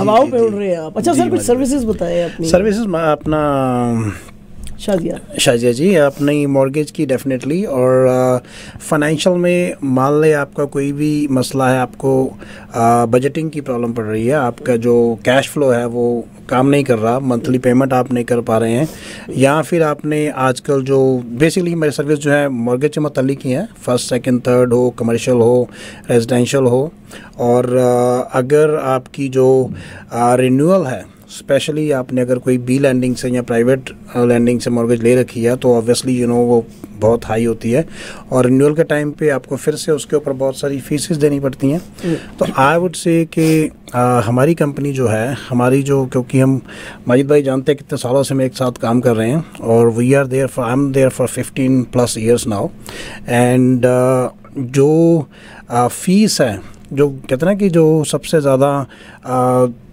हवाओं पे उड़ रहे हैं आप। अच्छा सर, कुछ सर्विसेज बताएं अपनी। सर्विसेज अपना शाजिया जी अपनी मॉर्गेज की डेफिनेटली, और फाइनेंशियल में मान ले आपका कोई भी मसला है, आपको बजटिंग की प्रॉब्लम पड़ रही है, आपका जो कैश फ्लो है वो काम नहीं कर रहा, मंथली पेमेंट आप नहीं कर पा रहे हैं, या फिर आपने आजकल जो बेसिकली मेरी सर्विस जो है मॉर्गेज से मुतल्लिक ही है, फर्स्ट सेकंड थर्ड हो, कमर्शियल हो, रेजिडेंशियल हो, और अगर आपकी जो रिन्यूअल है, स्पेशली आपने अगर कोई बी लैंडिंग से या प्राइवेट लैंडिंग से मॉर्गेज ले रखी है तो ऑब्वियसली वो बहुत हाई होती है, और रिन्यूअल के टाइम पे आपको फिर से उसके ऊपर बहुत सारी फीसेस देनी पड़ती हैं। तो आई वुड से कि हमारी कंपनी जो है, हमारी जो, क्योंकि हम माजिद भाई जानते हैं कितने सालों से हम एक साथ काम कर रहे हैं, और we are there for, I am there for 15+ years now, and जो फीस है, जो कहते हैं ना कि जो सबसे ज़्यादा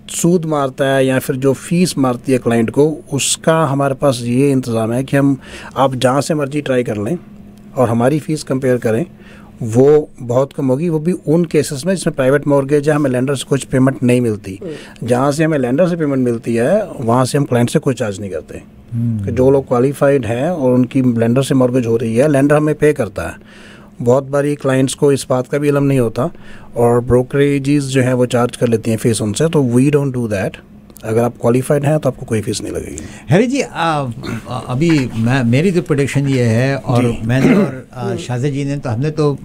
सूद मारता है या फिर जो फीस मारती है क्लाइंट को, उसका हमारे पास ये इंतज़ाम है कि हम आप जहाँ से मर्जी ट्राई कर लें और हमारी फ़ीस कंपेयर करें, वो बहुत कम होगी, वो भी उन केसेस में जिसमें प्राइवेट मॉर्गेज है, हमें लेंडर से कुछ पेमेंट नहीं मिलती। जहाँ से हमें लेंडर से पेमेंट मिलती है वहाँ से हम क्लाइंट से कोई चार्ज नहीं करते। कि जो लोग क्वालिफाइड हैं और उनकी लेंडर से मॉर्गेज हो रही है, लेंडर हमें पे करता है। बहुत बारी क्लाइंट्स को इस बात का भी इल्म नहीं होता और ब्रोकरेजेस जो है वो चार्ज कर लेती हैं फीस उनसे, तो वी डोंट डू दैट। अगर आप क्वालिफाइड हैं तो आपको कोई फीस नहीं लगेगी। हैरी जी, अभी मेरी तो प्रोडिक्शन ये है, और मैंने और शाजिया जी ने तो, हमने तो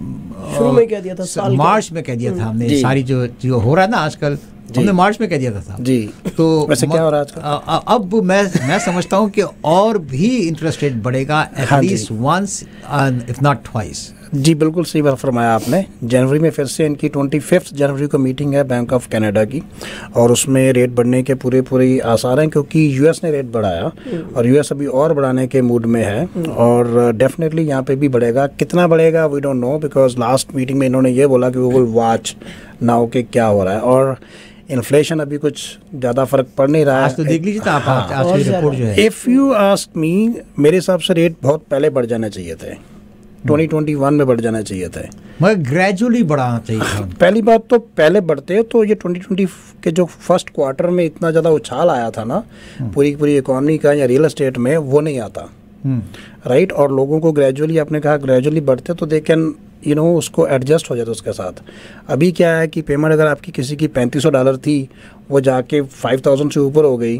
शुरू में कह दिया था, मार्च में कह दिया था हमने, सारी जो हो रहा है ना आजकल, हमने मार्च में कह दिया था जी। तो वैसे क्या हो रहा है आजकल? अब मैं समझता हूँ कि और भी इंटरेस्ट रेट बढ़ेगा, at least once if not twice. जी बिल्कुल सही बात फरमाया आपने। जनवरी में फिर से इनकी 25 जनवरी को मीटिंग है बैंक ऑफ कनाडा की, और उसमें रेट बढ़ने के पूरे आसार हैं, क्योंकि यूएस ने रेट बढ़ाया और यूएस अभी और बढ़ाने के मूड में है, और डेफिनेटली यहाँ पे भी बढ़ेगा। कितना बढ़ेगा we don't know, because last meeting में इन्होंने ये बोला कि वी विल वॉच नाउ के क्या हो रहा है, और इन्फ्लेशन अभी कुछ ज़्यादा फर्क पड़ नहीं रहा है। आज तो देख लीजिए आज की रिपोर्ट जो है। इफ़ यू आस्क मी, मेरे हिसाब से रेट बहुत पहले बढ़ जाने चाहिए थे, 2021 में बढ़ जाना चाहिए था, मगर ग्रेजुअली बढ़ाना चाहिए था। पहली बात तो पहले बढ़ते तो ये 2020 के जो फर्स्ट क्वार्टर में इतना ज़्यादा उछाल आया था ना पूरी इकोनॉमी का या रियल एस्टेट में, वो नहीं आता, राइट। और लोगों को ग्रेजुअली, आपने कहा ग्रेजुअली बढ़ते तो दे कैन उसको एडजस्ट हो जाता उसके साथ। अभी क्या है कि पेमेंट अगर आपकी किसी की $3500 थी, वो जाके 5000 से ऊपर हो गई,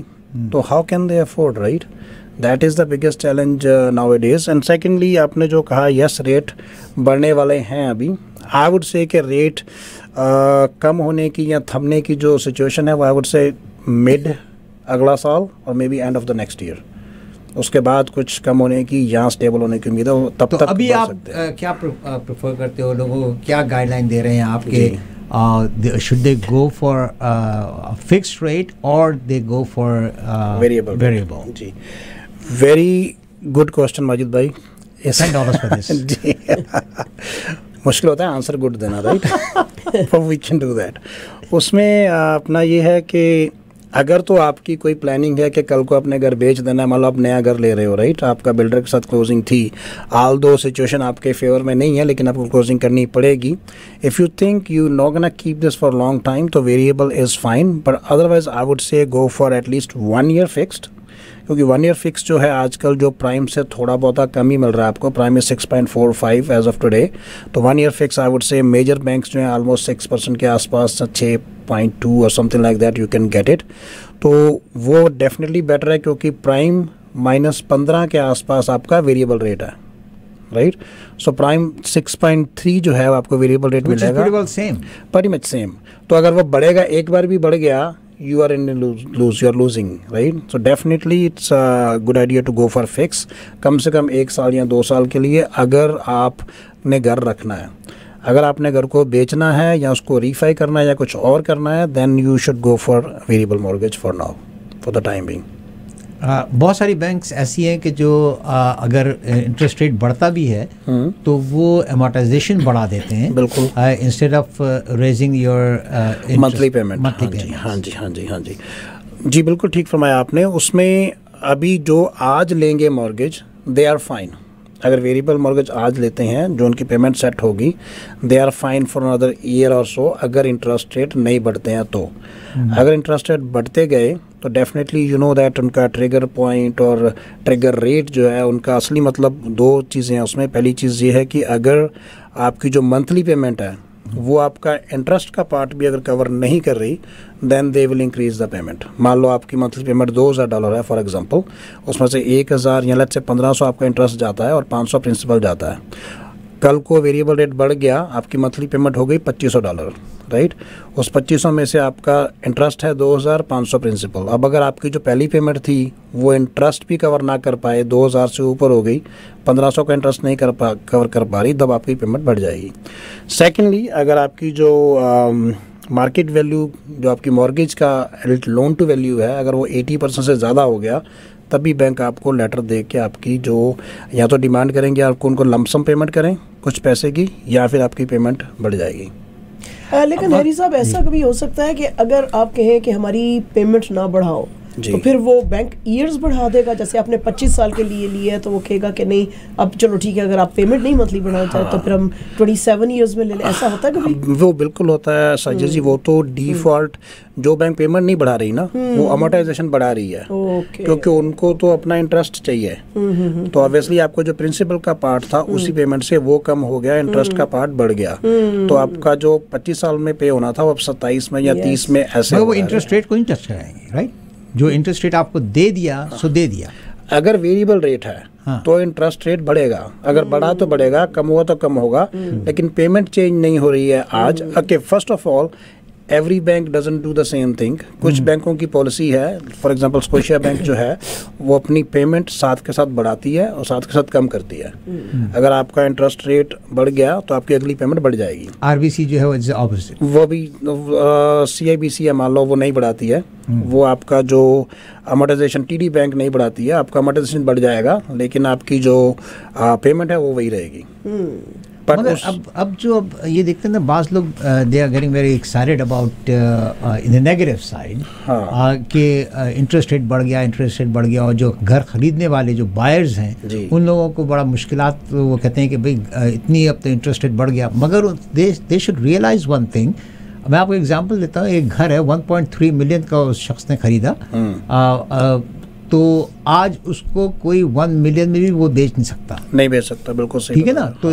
तो how can they afford, right. That is the biggest challenge now it is. And secondly आपने जो कहा, यस रेट बढ़ने वाले हैं अभी। आई वुड से कि रेट कम होने की या थमने की जो सिचुएशन है वो आई वुड से मिड अगला साल और may be end of the next year, उसके बाद कुछ कम होने की या स्टेबल होने की उम्मीद है। तब तक अभी आप क्या प्रेफर करते हो, लोगों को क्या गाइडलाइन दे रहे हैं आपके? Should they go for fixed rate और दे गो फॉर वेरिएबल? जी, वेरी गुड क्वेश्चन माजिद भाई। $10 for this. जी मुश्किल होता है आंसर गुड देना, right, for we can do that. उसमें अपना ये है कि अगर तो आपकी कोई प्लानिंग है कि कल को अपने घर बेच देना है, मान लो आप नया घर ले रहे हो, राइट, आपका बिल्डर के साथ क्लोजिंग थी, ऑल दो सिचुएशन आपके फेवर में नहीं है लेकिन आपको क्लोजिंग करनी पड़ेगी। If you think you not gonna keep this for long time, तो variable is fine, but otherwise I would say go for at least 1 year fixed, क्योंकि 1 year फिक्स जो है आजकल जो प्राइम से थोड़ा बहुत कम ही मिल रहा है आपको, prime is 6.45 as of today, तो 1 year fix I would say major banks जो हैं ऑलमोस्ट 6% के आसपास, 6.2 और something like that you can get it, तो वो डेफिनेटली बेटर है, क्योंकि प्राइम -15 के आसपास आपका वेरिएबल रेट है, राइट। सो प्राइम 6.3 जो है आपको वेरिएबल रेट मिलेगा, वेरी मच सेम। तो अगर वो बढ़ेगा, एक बार भी बढ़ गया, you are in lose, you are losing, right? So definitely it's a good idea to go for fix, कम से कम 1 साल या 2 साल के लिए, अगर आपने घर रखना है। अगर आपने घर को बेचना है या उसको रीफाई करना है या कुछ और करना है, then you should go for variable mortgage for now, for the time being. बहुत सारी बैंक्स ऐसी हैं कि जो अगर इंटरेस्ट रेट बढ़ता भी है तो वो अमोर्टाइजेशन बढ़ा देते हैं, बिल्कुल, instead of raising your monthly payment. हाँ जी बिल्कुल ठीक फरमाया आपने। उसमें अभी जो आज लेंगे मॉर्गेज, दे आर फाइन, अगर वेरिएबल मॉर्गेज आज लेते हैं जो उनकी पेमेंट सेट होगी, they are fine for another year और सो, अगर इंटरेस्ट रेट नहीं बढ़ते हैं तो। अगर इंटरेस्ट रेट बढ़ते गए तो डेफिनेटली यू नो दैट उनका ट्रिगर पॉइंट और ट्रिगर रेट जो है उनका असली मतलब दो चीज़ें हैं उसमें। पहली चीज़ ये है कि अगर आपकी जो मंथली पेमेंट है वो आपका इंटरेस्ट का पार्ट भी अगर कवर नहीं कर रही, then they will increase the payment. मान लो आपकी मंथली पेमेंट $2000 है फॉर एग्जांपल, उसमें से 1000 या लेट्स से 1500 आपका इंटरेस्ट जाता है और 500 प्रिंसिपल जाता है। कल को वेरिएबल रेट बढ़ गया, आपकी मंथली पेमेंट हो गई $2500, राइट। उस 2500 में से आपका इंटरेस्ट है 2500 प्रिंसिपल। अब अगर आपकी जो पहली पेमेंट थी वो इंटरेस्ट भी कवर ना कर पाए, 2000 से ऊपर हो गई, 1500 का इंटरेस्ट नहीं कवर कर पा रही, तब आपकी पेमेंट बढ़ जाएगी। सेकेंडली, अगर आपकी जो मार्केट वैल्यू जो आपकी मॉर्गेज का लोन टू वैल्यू है, अगर वो 80% से ज़्यादा हो गया, तभी बैंक आपको लेटर दे के आपकी जो या तो डिमांड करेंगे आपको उनको लमसम पेमेंट करें कुछ पैसे की, या फिर आपकी पेमेंट बढ़ जाएगी। लेकिन हैरी साहब, ऐसा कभी हो सकता है कि अगर आप कहें कि हमारी पेमेंट ना बढ़ाओ तो फिर वो बैंक ईयर्स बढ़ा देगा? जैसे आपने 25 साल के लिए लिया है तो वो कहेगा कि नहीं अब चलो ठीक है, अगर आप पेमेंट नहीं मंथली बढ़ाना चाहे तो फिर हम 27 ईयर्स में ले लें। ऐसा होता है कभी? वो बिल्कुल होता है साजिद जी। वो तो डिफॉल्ट जो बैंक पेमेंट नहीं बढ़ा रही ना, वो अमोर्टाइजेशन बढ़ा रही है, क्योंकि उनको तो अपना इंटरेस्ट चाहिए। तो ऑब्वियसली आपको जो प्रिंसिपल का पार्ट था उसी पेमेंट से वो कम हो गया, इंटरेस्ट का पार्ट बढ़ गया। तो आपका जो 25 साल में पे होना था वो अब 27 में या 30 में ऐसे वो इंटरेस्ट रेट को नहीं टच कराएंगे, राइट? जो इंटरेस्ट रेट आपको दे दिया सो दे दिया। अगर वेरिएबल रेट है तो इंटरेस्ट रेट बढ़ेगा, अगर बढ़ा तो बढ़ेगा, कम हुआ तो कम होगा, लेकिन पेमेंट चेंज नहीं हो रही है आज। Okay, first of all every bank doesn't do the same thing. कुछ बैंकों की पॉलिसी है, फॉर एग्जांपल स्कोशिया बैंक जो है वो अपनी पेमेंट साथ के साथ बढ़ाती है और साथ के साथ कम करती है। अगर आपका इंटरेस्ट रेट बढ़ गया तो आपकी अगली पेमेंट बढ़ जाएगी। आरबीसी जो है वो ऑपोजिट, वो भी सीआईबीसी है मान लो, वो नहीं बढ़ाती है। वो आपका जो अमोर्टाइजेशन टीडी बैंक नहीं बढ़ाती है, आपका अमोर्टाइजेशन बढ़ जाएगा लेकिन आपकी जो पेमेंट है वो वही रहेगी। मगर अब जो ये देखते हैं ना, बाज लोग they are getting very excited about in the negative side कि इंटरेस्ट रेट बढ़ गया और जो घर खरीदने वाले जो बायर्स हैं उन लोगों को बड़ा मुश्किलात, वो कहते हैं कि भाई इतनी अब तो इंटरेस्ट रेट बढ़ गया। मगर they should realize one thing. मैं आपको एग्जांपल देता हूँ, एक घर है 1.3 मिलियन का उस शख्स ने खरीदा, तो आज उसको कोई 1 मिलियन में भी वो बेच नहीं सकता, बिल्कुल सही, ठीक है ना। तो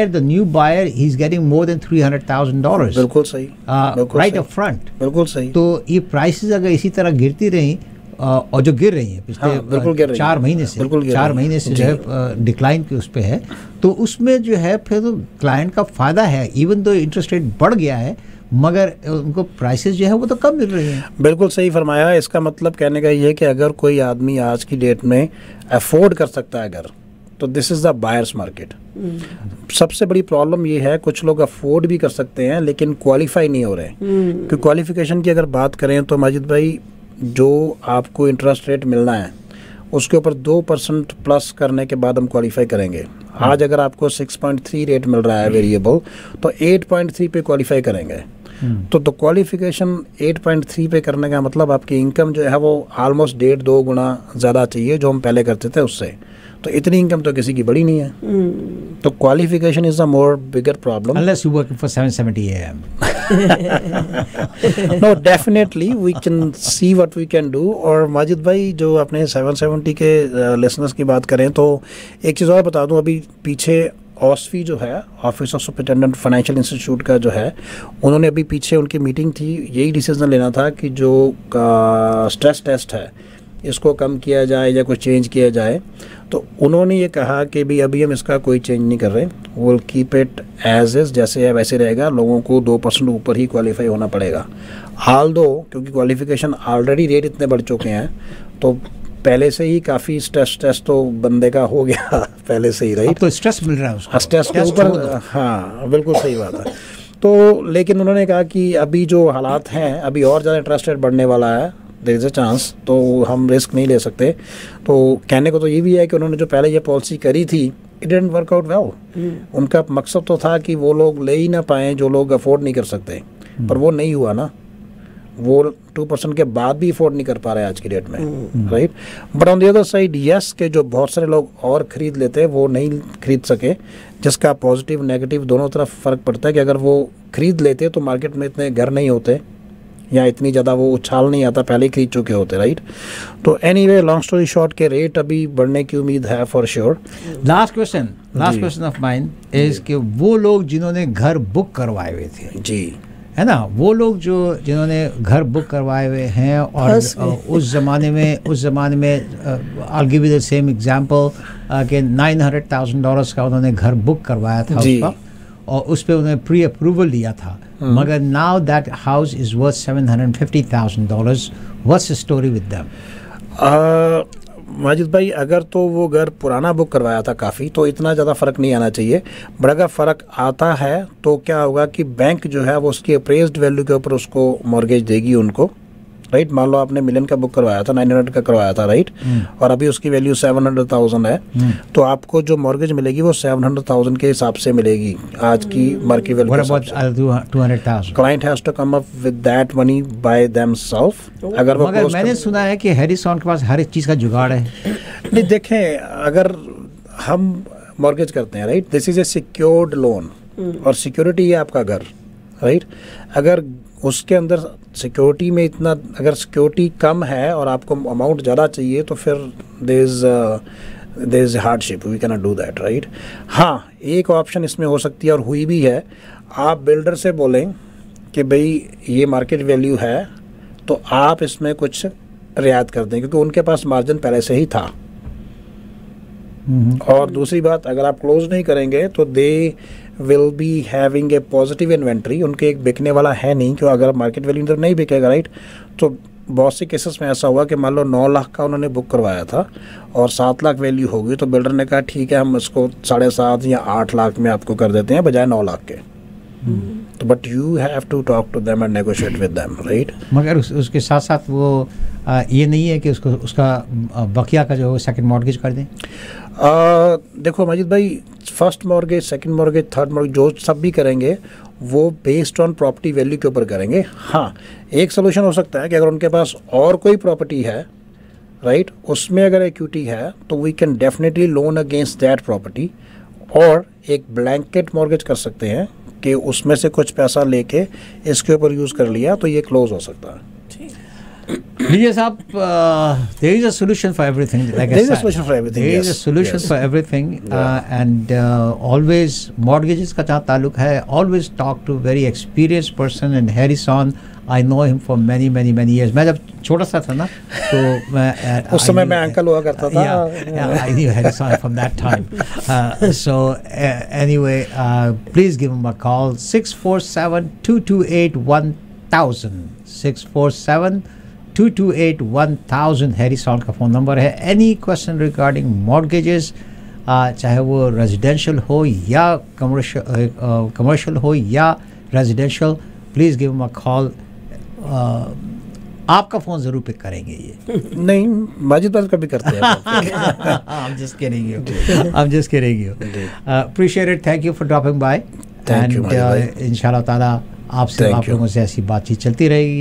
the new buyer he is getting more than $300,000, बिल्कुल सही, राइट अप फ्रंट, बिल्कुल सही। तो ये प्राइसेस अगर इसी तरह गिरती रही और जो गिर रही है पिछले 4 महीने से जो है डिक्लाइन के उस पे है, तो उसमें जो है फिर तो क्लाइंट का फायदा है। इवन दो इंटरेस्ट रेट बढ़ गया है मगर उनको प्राइसेस जो है वो तो कम मिल रही हैं। बिल्कुल सही फरमाया। इसका मतलब कहने का ये है कि अगर कोई आदमी आज की डेट में अफोर्ड कर सकता है घर, तो this is the buyers market. सबसे बड़ी प्रॉब्लम ये है, कुछ लोग अफोर्ड भी कर सकते हैं लेकिन क्वालिफाई नहीं हो रहे। क्योंकि क्वालिफिकेशन की अगर बात करें तो माजिद भाई, जो आपको इंटरेस्ट रेट मिलना है उसके ऊपर 2% प्लस करने के बाद हम क्वालिफाई करेंगे। आज अगर आपको 6.3 रेट मिल रहा है वेरिएबल, तो 8.3 पे क्वालिफाई करेंगे। तो क्वालिफिकेशन 8.3 पे करने का मतलब आपकी इनकम जो है वो ऑलमोस्ट 1.5-2 गुना ज़्यादा चाहिए जो हम पहले करते थे उससे। तो इतनी इनकम तो किसी की बड़ी नहीं है। तो qualification is the more bigger problem, unless you working for 770 AM. No, definitely we can see what we can do। और माजिद भाई, जो अपने 770 के लिसनर्स की बात करें तो एक चीज़ और बता दूं, अभी पीछे ऑस्फी जो है, office of superintendent financial institute का जो है, उन्होंने अभी पीछे उनकी मीटिंग थी, यही डिसीजन लेना था कि जो स्ट्रेस टेस्ट है इसको कम किया जाए या कुछ चेंज किया जाए। तो उन्होंने ये कहा कि भी अभी हम इसका कोई चेंज नहीं कर रहे, will keep it as is, जैसे है वैसे रहेगा। लोगों को 2% ऊपर ही क्वालिफाई होना पड़ेगा। हाल दो क्योंकि क्वालिफिकेशन ऑलरेडी रेट इतने बढ़ चुके हैं, तो पहले से ही काफ़ी स्ट्रेस तो बंदे का हो गया पहले से ही, राइट। तो स्ट्रेस मिल रहा है उसको, स्ट्रेस के ऊपर, हाँ बिल्कुल सही बात है। तो लेकिन उन्होंने कहा कि अभी जो हालात हैं, अभी और ज़्यादा इंटरेस्ट रेट बढ़ने वाला है, देयर इज़ अ चांस, तो हम रिस्क नहीं ले सकते। तो कहने को तो ये भी है कि उन्होंने जो पहले ये पॉलिसी करी थी, it didn't work out well. उनका मकसद तो था कि वो लोग ले ही ना पाएँ जो लोग अफोर्ड नहीं कर सकते, पर वो नहीं हुआ ना। वो 2% के बाद भी अफोर्ड नहीं कर पा रहे आज की डेट में, right. But on the other side yes के जो बहुत सारे लोग और ख़रीद लेते हैं वो नहीं खरीद सके, जिसका पॉजिटिव नेगेटिव दोनों तरफ फ़र्क पड़ता है कि अगर वो खरीद लेते तो मार्केट में इतने घर नहीं होते या इतनी ज़्यादा वो उछाल नहीं आता, पहले ही खरीद चुके होते, राइट। तो एनीवे लॉन्ग स्टोरी शॉर्ट के रेट अभी बढ़ने की उम्मीद है for sure. Last question of mine is कि वो लोग जिन्होंने घर बुक करवाए हुए थे, जी है ना, वो लोग जिन्होंने घर बुक करवाए हुए हैं और उस ज़माने में I'll give you the same example कि $900,000 का उन्होंने घर बुक करवाया था उसका, और उस पर उन्होंने प्री अप्रूवल लिया था, मगर now that house is worth $750,000. What's the story with them? Majid भाई, अगर तो वो घर पुराना बुक करवाया था काफ़ी, तो इतना ज़्यादा फ़र्क नहीं आना चाहिए। बट अगर फ़र्क आता है तो क्या होगा कि बैंक जो है वो उसकी अप्रेज्ड वैल्यू के ऊपर उसको मॉर्गेज देगी उनको, राइट। मान लो आपने मिलियन का बुक करवाया था, 900 का करवाया था, राइट, और अभी उसकी वैल्यू 700,000 है, तो आपको जो मॉर्गेज मिलेगी वो 700,000 के हिसाब से मिलेगी आज की मार्केट वैल्यू के हिसाब से। 200,000 client has to come up with that money by themselves. अगर वो मगर मैंने सुना है कि हैरिसन के पास हर एक चीज़ का जुगाड़ है। नहीं, देखें, अगर हम मॉर्गेज करते हैं, right, this is a secured loan और सिक्योरिटी है आपका घर, राइट। अगर उसके अंदर सिक्योरिटी में इतना, अगर सिक्योरिटी कम है और आपको अमाउंट ज़्यादा चाहिए तो फिर there is hardship, we can not do that, right. हाँ, एक ऑप्शन इसमें हो सकती है और हुई भी है, आप बिल्डर से बोलें कि भाई ये मार्केट वैल्यू है तो आप इसमें कुछ रियायत कर दें, क्योंकि उनके पास मार्जिन पहले से ही था। और दूसरी बात, अगर आप क्लोज नहीं करेंगे तो they will be having a positive inventory, उनके एक बिकने वाला है नहीं, क्यों अगर मार्केट वैल्यू नहीं बिकेगा, राइट। तो बहुत से केसेस में ऐसा हुआ कि मान लो 9 लाख का उन्होंने बुक करवाया था और 7 लाख वैल्यू होगी, तो बिल्डर ने कहा ठीक है, हम इसको 7.5 या 8 लाख में आपको कर देते हैं बजाय 9 लाख के। तो but you have to talk to them and negotiate with them, right. मगर उसके साथ साथ वो ये नहीं है कि उसका बकिया का जो सेकंड मॉर्गेज कर दें। देखो माजिद भाई, first mortgage, second mortgage, third mortgage जो सब भी करेंगे वो बेस्ड ऑन प्रॉपर्टी वैल्यू के ऊपर करेंगे। हाँ, एक सोल्यूशन हो सकता है कि अगर उनके पास और कोई प्रॉपर्टी है, राइट, उसमें अगर इक्विटी है तो we can definitely loan against that property, और एक ब्लैंकेट मॉर्गेज कर सकते हैं कि उसमें से कुछ पैसा लेके इसके ऊपर यूज़ कर लिया तो ये क्लोज हो सकता है। लीजिए साहब, there is a solution for everything, like there is a solution for everything, there yes. is a solution for everything, and always mortgages का जहाँ ताल्लुक है, always talk to very experienced person, and Harrison, I know him for many years. मैं जब छोटा सा था ना तो मैं उस समय मैं अंकल हुआ करता था। Yeah, I knew Harrison from that time. So anyway, please give him a call, 647-228-1000, 647-228-1000 Harrison का फ़ोन नंबर है। एनी क्वेश्चन रिगार्डिंग मॉर्गेजेस, चाहे वो रेजिडेंशियल हो या कमर्शियल हो या residential, please give him a call. आपका फ़ोन ज़रूर पिक करेंगे ये। नहीं, माजिद भाई कभी करते हैं। I'm just kidding you. Appreciate it. Thank you for dropping by. Thank you, इंशाल्लाह ताला आपसे आप लोगों से ऐसी बातचीत चलती रहेगी।